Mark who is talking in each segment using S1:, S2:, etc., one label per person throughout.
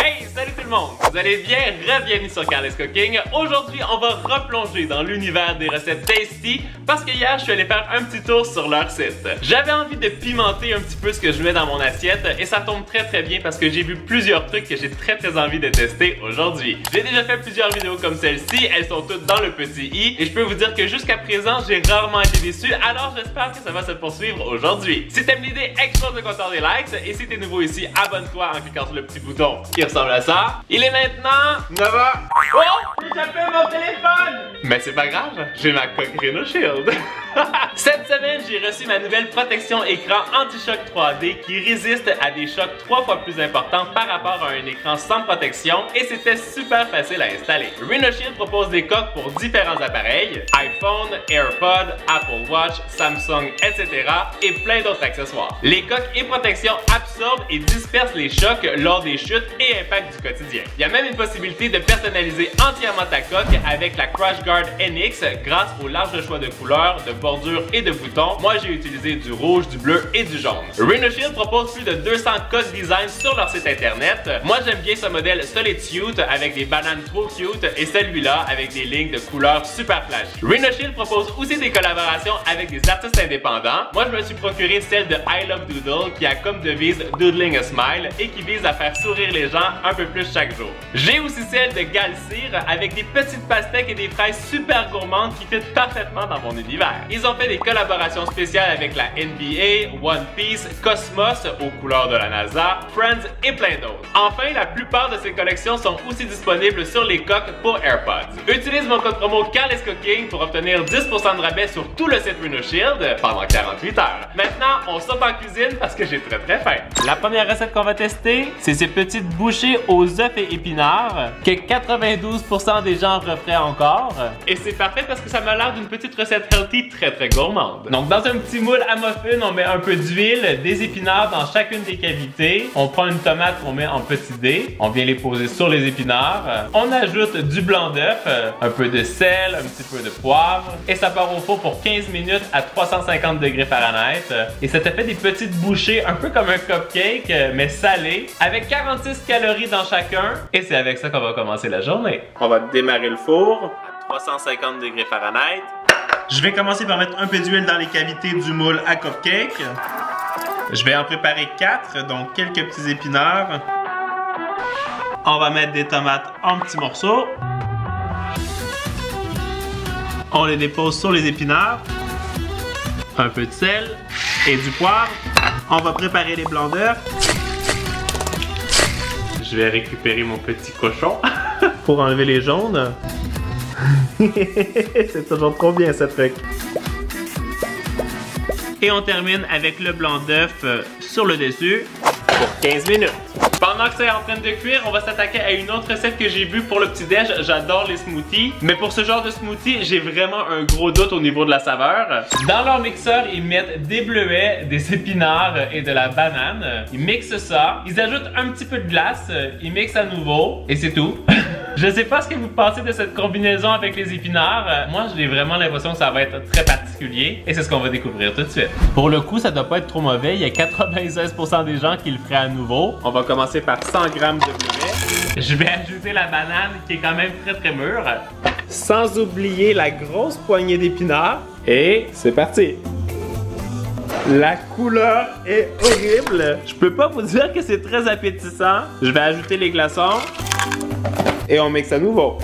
S1: Hey, salut tout le monde! Vous allez bien? Bienvenue sur Carles Cooking. Aujourd'hui, on va replonger dans l'univers des recettes tasty parce que hier, je suis allé faire un petit tour sur leur site. J'avais envie de pimenter un petit peu ce que je mets dans mon assiette et ça tombe très bien parce que j'ai vu plusieurs trucs que j'ai très envie de tester aujourd'hui. J'ai déjà fait plusieurs vidéos comme celle-ci, elles sont toutes dans le petit i et je peux vous dire que jusqu'à présent, j'ai rarement été déçu, alors j'espère que ça va se poursuivre aujourd'hui. Si t'aimes l'idée, explose le compteur des likes et si t'es nouveau ici, abonne-toi en cliquant sur le petit bouton qui ressemble à ça. Il est maintenant 9h. Oh! J'ai échappé mon téléphone! Mais c'est pas grave, j'ai ma coque Rhino Shield. Cette semaine, j'ai reçu ma nouvelle protection écran anti-choc 3D qui résiste à des chocs 3 fois plus importants par rapport à un écran sans protection et c'était super facile à installer. Rhino Shield propose des coques pour différents appareils, iPhone, AirPod, Apple Watch, Samsung, etc. et plein d'autres accessoires. Les coques et protections absorbent et dispersent les chocs lors des chutes et impacts du quotidien. Il y a même une possibilité de personnaliser entièrement ta coque avec la Crash Guard NX grâce au large choix de couleurs, de bordures et de boutons. Moi, j'ai utilisé du rouge, du bleu et du jaune. Rhino Shield propose plus de 200 coques design sur leur site internet. Moi, j'aime bien ce modèle Solitude avec des bananes trop cute et celui-là avec des lignes de couleurs super flash. Rhino Shield propose aussi des collaborations avec des artistes indépendants. Moi, je me suis procuré celle de I Love Doodle qui a comme devise Doodling a Smile et qui vise à faire sourire les gens un peu plus chaque jour. J'ai aussi celle de Galcir avec des petites pastèques et des fraises super gourmandes qui fit parfaitement dans mon univers. Ils ont fait des collaborations spéciales avec la NBA, One Piece, Cosmos aux couleurs de la NASA, Friends et plein d'autres. Enfin, la plupart de ces collections sont aussi disponibles sur les coques pour AirPods. Utilise mon code promo Carles Cooking pour obtenir 10% de rabais sur tout le site Rhino Shield pendant 48 heures. Maintenant, on saute en cuisine parce que j'ai très faim. La première recette qu'on va tester, c'est ces petites bouchées aux œufs et épinards que 92% des gens referaient encore. Et c'est parfait parce que ça m'a l'air d'une petite recette healthy très gourmande. Donc dans un petit moule à muffin, on met un peu d'huile, des épinards dans chacune des cavités. On prend une tomate qu'on met en petits dés. On vient les poser sur les épinards. On ajoute du blanc d'œuf, un peu de sel, un petit peu de poivre. Et ça part au four pour 15 minutes à 350 degrés Fahrenheit. Et ça te fait des petites bouchées un peu comme un cupcake, mais salé, avec 46 calories dans chacun. Et c'est avec ça qu'on va commencer la journée. On va démarrer le four à 350 degrés Fahrenheit. Je vais commencer par mettre un peu d'huile dans les cavités du moule à cupcake. Je vais en préparer 4, donc quelques petits épinards. On va mettre des tomates en petits morceaux. On les dépose sur les épinards. Un peu de sel et du poivre. On va préparer les blancs d'œufs. Je vais récupérer mon petit cochon pour enlever les jaunes. C'est toujours trop bien ce truc. Et on termine avec le blanc d'œuf sur le dessus pour 15 minutes. Pendant que c'est en train de cuire, on va s'attaquer à une autre recette que j'ai vue pour le petit-déj. J'adore les smoothies, mais pour ce genre de smoothie, j'ai vraiment un gros doute au niveau de la saveur. Dans leur mixeur, ils mettent des bleuets, des épinards et de la banane. Ils mixent ça, ils ajoutent un petit peu de glace, ils mixent à nouveau et c'est tout. Je sais pas ce que vous pensez de cette combinaison avec les épinards. Moi, j'ai vraiment l'impression que ça va être très particulier et c'est ce qu'on va découvrir tout de suite. Pour le coup, ça doit pas être trop mauvais. Il y a 96% des gens qui le feraient à nouveau. On va commencer par 100 g de bleuet. Je vais ajouter la banane qui est quand même très mûre. Sans oublier la grosse poignée d'épinards. Et c'est parti! La couleur est horrible. Je peux pas vous dire que c'est très appétissant. Je vais ajouter les glaçons. Et on mixe à nouveau.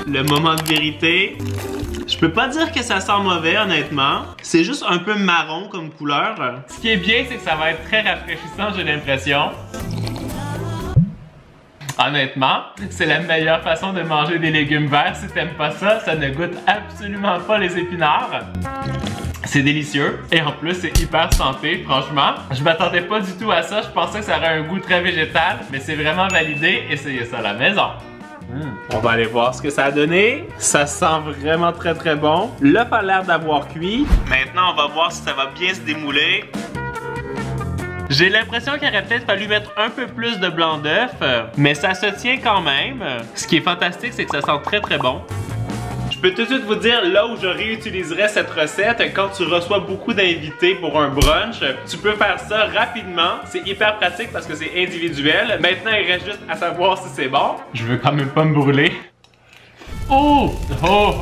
S1: Le moment de vérité. Je peux pas dire que ça sent mauvais, honnêtement. C'est juste un peu marron comme couleur. Ce qui est bien, c'est que ça va être très rafraîchissant, j'ai l'impression. Honnêtement, c'est la meilleure façon de manger des légumes verts. Si t'aimes pas ça, ça ne goûte absolument pas les épinards. C'est délicieux et en plus c'est hyper santé, franchement. Je m'attendais pas du tout à ça, je pensais que ça aurait un goût très végétal, mais c'est vraiment validé, essayez ça à la maison. On va aller voir ce que ça a donné. Ça sent vraiment très bon. L'œuf a l'air d'avoir cuit. Maintenant on va voir si ça va bien se démouler. J'ai l'impression qu'il aurait peut-être fallu mettre un peu plus de blanc d'œuf, mais ça se tient quand même. Ce qui est fantastique, c'est que ça sent très bon. Je peux tout de suite vous dire là où je réutiliserai cette recette quand tu reçois beaucoup d'invités pour un brunch. Tu peux faire ça rapidement. C'est hyper pratique parce que c'est individuel. Maintenant, il reste juste à savoir si c'est bon. Je veux quand même pas me brûler. Oh! Oh!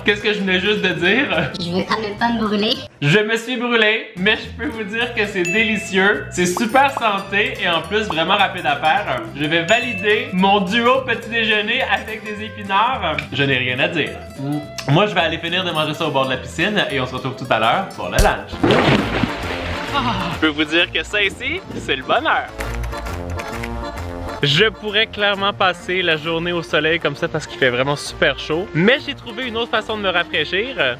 S1: Qu'est-ce que je venais juste de dire?
S2: Je veux quand même pas me brûler.
S1: Je me suis brûlé, mais je peux vous dire que c'est délicieux. C'est super santé et en plus vraiment rapide à faire. Je vais valider mon duo petit déjeuner avec des épinards. Je n'ai rien à dire. Moi, je vais aller finir de manger ça au bord de la piscine et on se retrouve tout à l'heure pour le lunch. Je peux vous dire que ça ici, c'est le bonheur. Je pourrais clairement passer la journée au soleil comme ça parce qu'il fait vraiment super chaud. Mais j'ai trouvé une autre façon de me rafraîchir.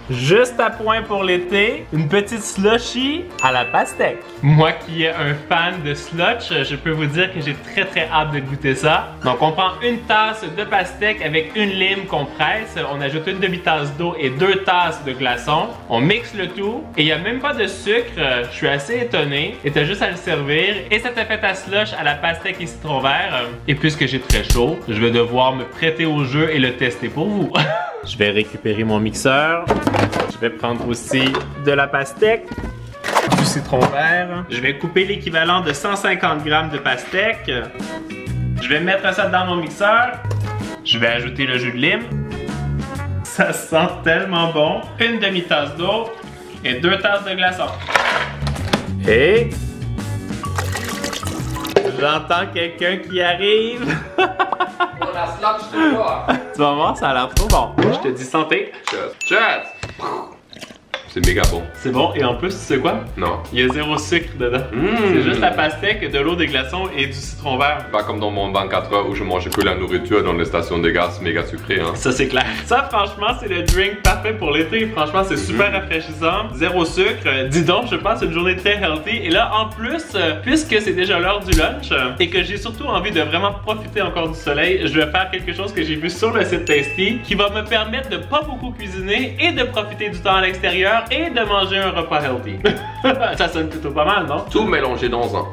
S1: Juste à point pour l'été, une petite slushy à la pastèque. Moi qui est un fan de slush, je peux vous dire que j'ai très hâte de goûter ça. Donc on prend une tasse de pastèque avec une lime qu'on presse. On ajoute une demi-tasse d'eau et 2 tasses de glaçons. On mixe le tout et il n'y a même pas de sucre. Je suis assez étonné. Et t'as juste à le servir. Et ça te fait ta slush à la pastèque et citron vert. Et puisque j'ai très chaud, je vais devoir me prêter au jeu et le tester pour vous. Je vais récupérer mon mixeur. Je vais prendre aussi de la pastèque, du citron vert. Je vais couper l'équivalent de 150 g de pastèque. Je vais mettre ça dans mon mixeur. Je vais ajouter le jus de lime. Ça sent tellement bon. Une demi-tasse d'eau et 2 tasses de glaçons. Et j'entends quelqu'un qui arrive. Tu vas voir, ça a l'air trop bon. Je te dis santé.
S3: Cheers! C'est méga bon.
S1: C'est bon, et en plus, tu sais quoi?
S3: Non.
S1: Il y a 0 sucre dedans. C'est juste la pastèque, de l'eau, des glaçons et du citron vert.
S3: Pas comme dans mon 24 heures où je mangeais que la nourriture dans les stations de gaz méga sucrées, hein.
S1: Ça, c'est clair. Ça, franchement, c'est le drink parfait pour l'été. Franchement, c'est super rafraîchissant. 0 sucre. Dis donc, je passe une journée très healthy. Et là, en plus, puisque c'est déjà l'heure du lunch et que j'ai surtout envie de vraiment profiter encore du soleil, je vais faire quelque chose que j'ai vu sur le site Tasty qui va me permettre de pas beaucoup cuisiner et de profiter du temps à l'extérieur et de manger un repas healthy. Ça sonne plutôt pas mal, non?
S3: Tout mélangé dans un.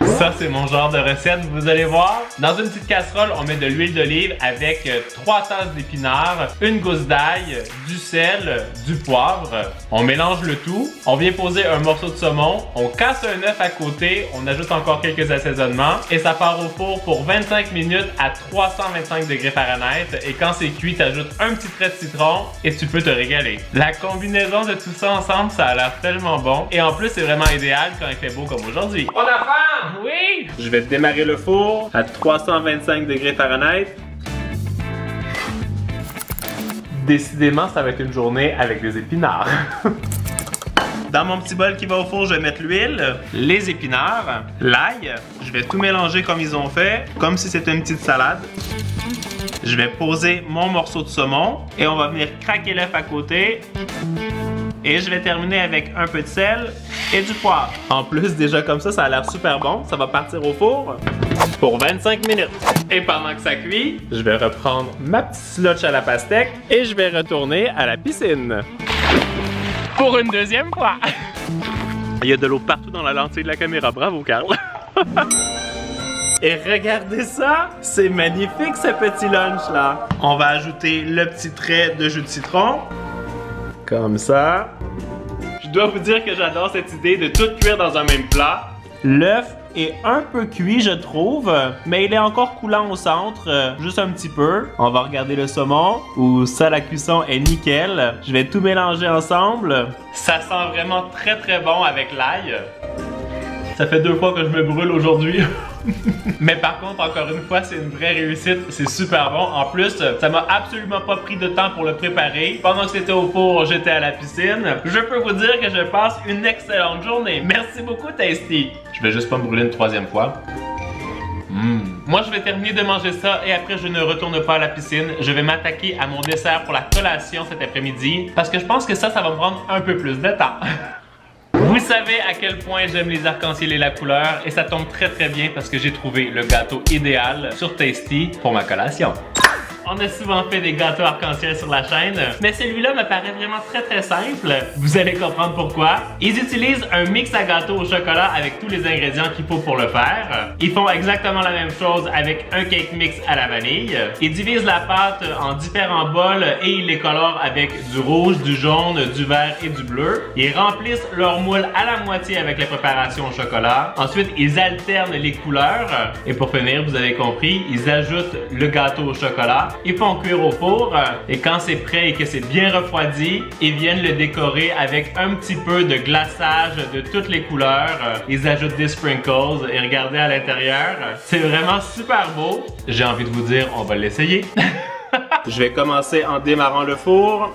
S1: Ça, c'est mon genre de recette, vous allez voir. Dans une petite casserole, on met de l'huile d'olive avec 3 tasses d'épinards, une gousse d'ail, du sel, du poivre. On mélange le tout. On vient poser un morceau de saumon. On casse un œuf à côté. On ajoute encore quelques assaisonnements. Et ça part au four pour 25 minutes à 325 degrés Fahrenheit. Et quand c'est cuit, tu ajoutes un petit trait de citron et tu peux te régaler. La combinaison de tout ça ensemble, ça a l'air tellement bon. Et en plus, c'est vraiment idéal quand il fait beau comme aujourd'hui.
S3: On a faim!
S1: Oui! Je vais démarrer le four à 325 degrés Fahrenheit. Décidément, ça va être une journée avec des épinards. Dans mon petit bol qui va au four, je vais mettre l'huile, les épinards, l'ail. Je vais tout mélanger comme ils ont fait, comme si c'était une petite salade. Je vais poser mon morceau de saumon et on va venir craquer l'œuf à côté. Et je vais terminer avec un peu de sel et du poivre. En plus, déjà comme ça a l'air super bon. Ça va partir au four pour 25 minutes. Et pendant que ça cuit, je vais reprendre ma petite slush à la pastèque et je vais retourner à la piscine. Pour une deuxième fois. Il y a de l'eau partout dans la lentille de la caméra. Bravo, Carl. Et regardez ça, c'est magnifique ce petit lunch là. On va ajouter le petit trait de jus de citron. Comme ça. Je dois vous dire que j'adore cette idée de tout cuire dans un même plat. L'œuf est un peu cuit, je trouve, mais il est encore coulant au centre, juste un petit peu. On va regarder le saumon, où ça, la cuisson est nickel. Je vais tout mélanger ensemble. Ça sent vraiment très bon avec l'ail. Ça fait 2 fois que je me brûle aujourd'hui. Mais par contre, encore une fois, c'est une vraie réussite. C'est super bon. En plus, ça m'a absolument pas pris de temps pour le préparer. Pendant que c'était au four, j'étais à la piscine. Je peux vous dire que je passe une excellente journée. Merci beaucoup, Tasty. Je vais juste pas me brûler une 3e fois. Moi, je vais terminer de manger ça et après, je ne retourne pas à la piscine. Je vais m'attaquer à mon dessert pour la collation cet après-midi parce que je pense que ça va me prendre un peu plus de temps. Vous savez à quel point j'aime les arcs-en-ciel et la couleur et ça tombe très bien parce que j'ai trouvé le gâteau idéal sur Tasty pour ma collation. On a souvent fait des gâteaux arc-en-ciel sur la chaîne, mais celui-là me paraît vraiment très simple. Vous allez comprendre pourquoi. Ils utilisent un mix à gâteau au chocolat avec tous les ingrédients qu'il faut pour le faire. Ils font exactement la même chose avec un cake mix à la vanille. Ils divisent la pâte en différents bols et ils les colorent avec du rouge, du jaune, du vert et du bleu. Ils remplissent leur moule à la moitié avec la préparation au chocolat. Ensuite, ils alternent les couleurs. Et pour finir, vous avez compris, ils ajoutent le gâteau au chocolat. Ils font cuire au four. Et quand c'est prêt et que c'est bien refroidi, ils viennent le décorer avec un petit peu de glaçage de toutes les couleurs. Ils ajoutent des sprinkles et regardez à l'intérieur. C'est vraiment super beau. J'ai envie de vous dire, on va l'essayer. Je vais commencer en démarrant le four.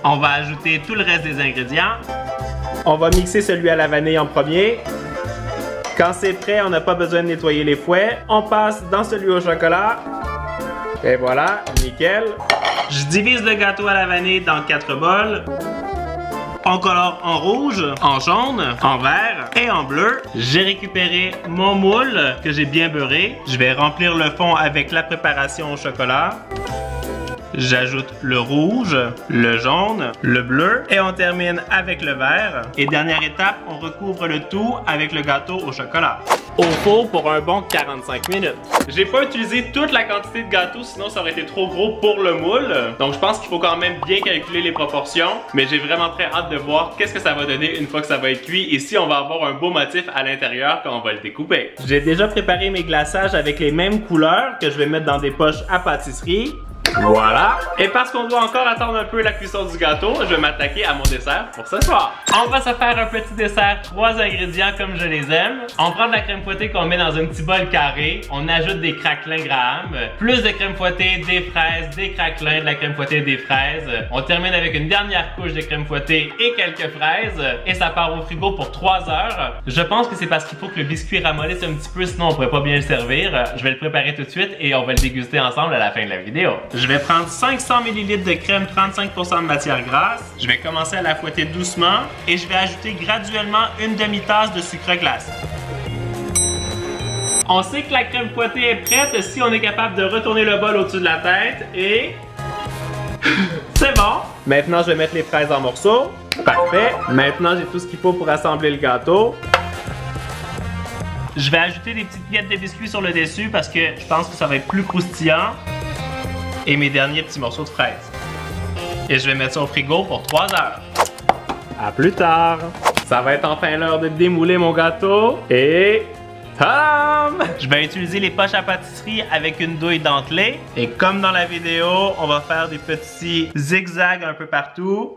S1: On va ajouter tout le reste des ingrédients. On va mixer celui à la vanille en premier. Quand c'est prêt, on n'a pas besoin de nettoyer les fouets. On passe dans celui au chocolat. Et voilà, nickel. Je divise le gâteau à la vanille dans 4 bols. On colore en rouge, en jaune, en vert et en bleu. J'ai récupéré mon moule que j'ai bien beurré. Je vais remplir le fond avec la préparation au chocolat. J'ajoute le rouge, le jaune, le bleu et on termine avec le vert. Et dernière étape, on recouvre le tout avec le gâteau au chocolat. Au four pour un bon 45 minutes. J'ai pas utilisé toute la quantité de gâteau, sinon ça aurait été trop gros pour le moule. Donc je pense qu'il faut quand même bien calculer les proportions. Mais j'ai vraiment très hâte de voir qu'est-ce que ça va donner une fois que ça va être cuit et si on va avoir un beau motif à l'intérieur quand on va le découper. J'ai déjà préparé mes glaçages avec les mêmes couleurs que je vais mettre dans des poches à pâtisserie. Voilà. Et parce qu'on doit encore attendre un peu la cuisson du gâteau, je vais m'attaquer à mon dessert pour ce soir. On va se faire un petit dessert, 3 ingrédients comme je les aime. On prend de la crème fouettée qu'on met dans un petit bol carré. On ajoute des craquelins Graham, plus de crème fouettée, des fraises, des craquelins, de la crème fouettée, des fraises. On termine avec une dernière couche de crème fouettée et quelques fraises. Et ça part au frigo pour 3 heures. Je pense que c'est parce qu'il faut que le biscuit ramollisse un petit peu, sinon on pourrait pas bien le servir. Je vais le préparer tout de suite et on va le déguster ensemble à la fin de la vidéo. Je vais prendre 500 ml de crème, 35% de matière grasse. Je vais commencer à la fouetter doucement et je vais ajouter graduellement une demi-tasse de sucre glace. On sait que la crème fouettée est prête si on est capable de retourner le bol au-dessus de la tête et... c'est bon! Maintenant, je vais mettre les fraises en morceaux. Parfait! Maintenant, j'ai tout ce qu'il faut pour assembler le gâteau. Je vais ajouter des petites miettes de biscuits sur le dessus parce que je pense que ça va être plus croustillant. Et mes derniers petits morceaux de fraises. Et je vais mettre ça au frigo pour 3 heures. À plus tard! Ça va être enfin l'heure de démouler mon gâteau. Et... tadam! Je vais utiliser les poches à pâtisserie avec une douille dentelée. Et comme dans la vidéo, on va faire des petits zigzags un peu partout.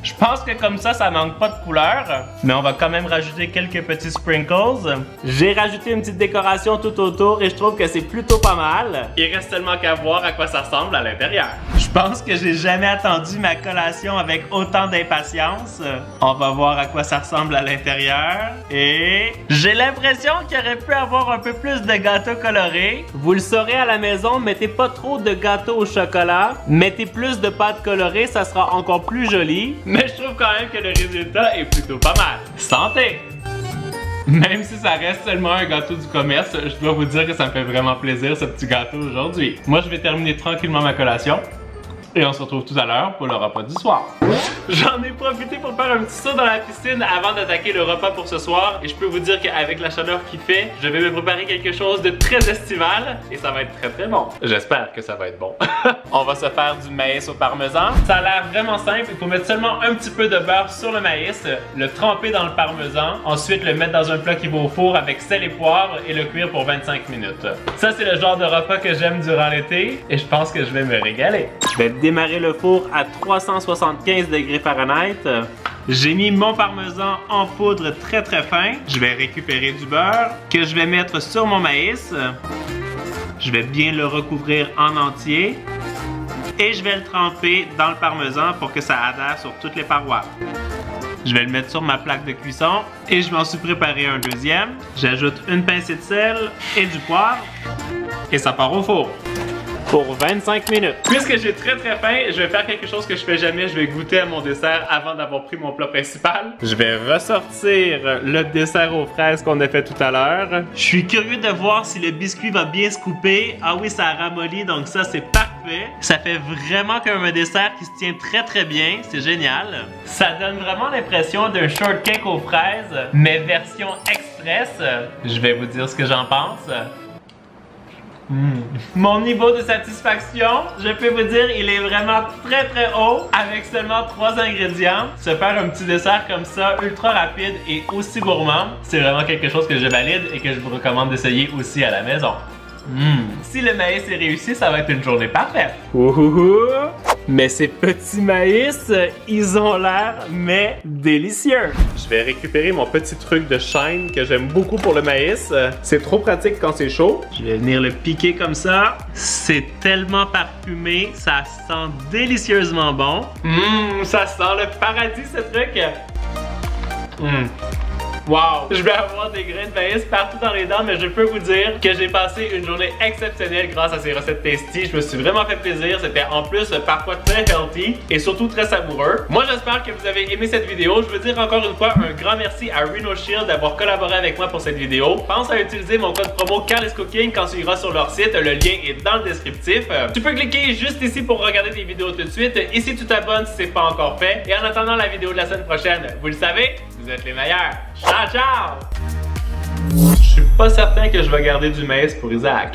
S1: Je pense que comme ça manque pas de couleur, mais on va quand même rajouter quelques petits sprinkles. J'ai rajouté une petite décoration tout autour et je trouve que c'est plutôt pas mal. Il reste seulement qu'à voir à quoi ça ressemble à l'intérieur. Je pense que j'ai jamais attendu ma collation avec autant d'impatience. On va voir à quoi ça ressemble à l'intérieur. Et j'ai l'impression qu'il aurait pu avoir un peu plus de gâteau coloré. Vous le saurez à la maison, mettez pas trop de gâteau au chocolat. Mettez plus de pâte colorée, ça sera encore plus joli. Mais je trouve quand même que le résultat est plutôt pas mal. Santé! Même si ça reste seulement un gâteau du commerce, je dois vous dire que ça me fait vraiment plaisir ce petit gâteau aujourd'hui. Moi, je vais terminer tranquillement ma collation. Et on se retrouve tout à l'heure pour le repas du soir. J'en ai profité pour faire un petit saut dans la piscine avant d'attaquer le repas pour ce soir. Et je peux vous dire qu'avec la chaleur qu'il fait, je vais me préparer quelque chose de très estival. Et ça va être très bon. J'espère que ça va être bon. On va se faire du maïs au parmesan. Ça a l'air vraiment simple. Il faut mettre seulement un petit peu de beurre sur le maïs, le tremper dans le parmesan, ensuite le mettre dans un plat qui va au four avec sel et poivre et le cuire pour 25 minutes. Ça, c'est le genre de repas que j'aime durant l'été et je pense que je vais me régaler. Je vais démarrer le four à 375 degrés Fahrenheit. J'ai mis mon parmesan en poudre très fin. Je vais récupérer du beurre que je vais mettre sur mon maïs. Je vais bien le recouvrir en entier. Et je vais le tremper dans le parmesan pour que ça adhère sur toutes les parois. Je vais le mettre sur ma plaque de cuisson et je m'en suis préparé un deuxième. J'ajoute une pincée de sel et du poivre et ça part au four. pour 25 minutes. Puisque j'ai très faim, je vais faire quelque chose que je fais jamais. Je vais goûter à mon dessert avant d'avoir pris mon plat principal. Je vais ressortir le dessert aux fraises qu'on a fait tout à l'heure. Je suis curieux de voir si le biscuit va bien se couper. Ah oui, ça a ramolli, donc ça c'est parfait. Ça fait vraiment comme un dessert qui se tient très bien. C'est génial. Ça donne vraiment l'impression d'un shortcake aux fraises, mais version express. Je vais vous dire ce que j'en pense. Mon niveau de satisfaction, je peux vous dire, il est vraiment très haut. Avec seulement 3 ingrédients, se faire un petit dessert comme ça, ultra rapide et aussi gourmand, c'est vraiment quelque chose que je valide et que je vous recommande d'essayer aussi à la maison. Si le maïs est réussi, ça va être une journée parfaite. Mais ces petits maïs, ils ont l'air délicieux. Je vais récupérer mon petit truc de shine que j'aime beaucoup pour le maïs. C'est trop pratique quand c'est chaud. Je vais venir le piquer comme ça. C'est tellement parfumé, ça sent délicieusement bon. Ça sent le paradis ce truc. Wow! Je vais avoir des grains de maïs partout dans les dents, mais je peux vous dire que j'ai passé une journée exceptionnelle grâce à ces recettes tasty. Je me suis vraiment fait plaisir. C'était en plus parfois très healthy et surtout très savoureux. Moi, j'espère que vous avez aimé cette vidéo. Je veux dire encore une fois un grand merci à Reno Shield d'avoir collaboré avec moi pour cette vidéo. Pense à utiliser mon code promo CarlesCooking quand tu iras sur leur site. Le lien est dans le descriptif. Tu peux cliquer juste ici pour regarder des vidéos tout de suite. Ici, tu t'abonnes si c'est pas encore fait. Et en attendant la vidéo de la semaine prochaine, vous le savez, vous êtes les meilleurs. Ciao! Je suis pas certain que je vais garder du maïs pour Isaac.